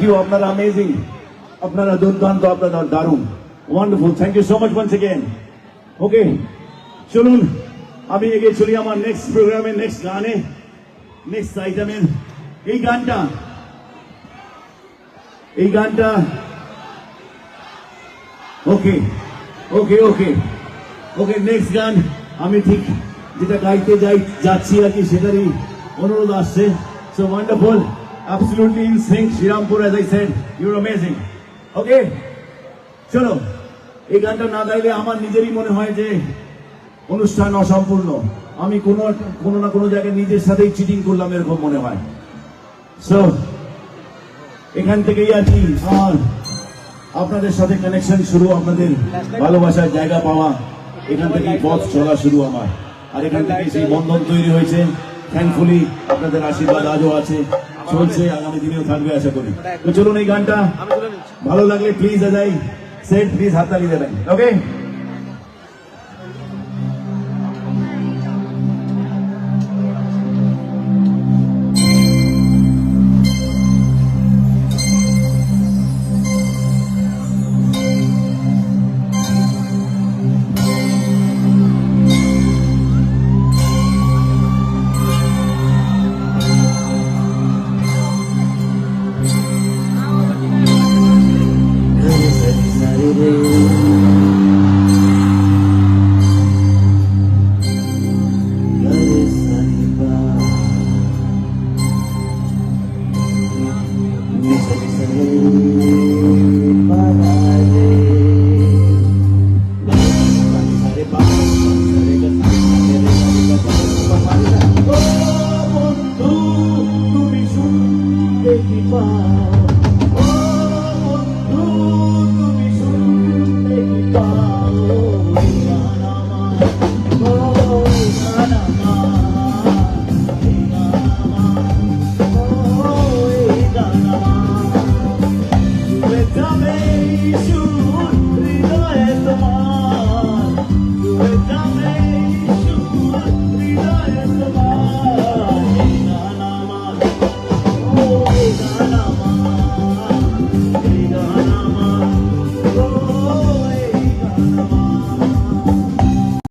You, আপনারা amazing, আপনারা দুর্দান্ত, আপনারা দারুণ, wonderful. Thank you so much once again. ওকে, চলুন আমি এগিয়ে চলি আমার নেক্সট প্রোগ্রামে, নেক্সট গানে, নেক্সট আইটেমের। এই গানটা ওকে ওকে ওকে ওকে নেক্সট গান আমি ঠিক যেটা গাইতে যাচ্ছি আর কি সেটারই অনুরোধ আসছে। So wonderful, absolutely in sync, Shrirampuর, as I said, you're amazing. ওকে, চলো এই গানটা না গাইলে আমার নিজেরই মনে হয় যে অনুষ্ঠান অসম্পূর্ণ। আমি কোনো না কোনো জায়গায় নিজের সাথেই চিটিং করলাম এরকম মনে হয়। সো এখান থেকেই আর কি আমার আপনাদের সাথে কানেকশন শুরু, আপনাদের ভালোবাসার জায়গা পাওয়া, এখান থেকেই পথ চলা শুরু আমার। আর এখান থেকে সেই বন্ধন তৈরি হয়েছে। থ্যাঙ্কফুলি আপনাদের আশীর্বাদ আজও আছে, চলছে, আগামী দিনেও থাকবে আশা করি। তো চলুন এই গানটা ভালো লাগলে প্লিজ, প্লিজ হাততালি দেবেন। ওকে।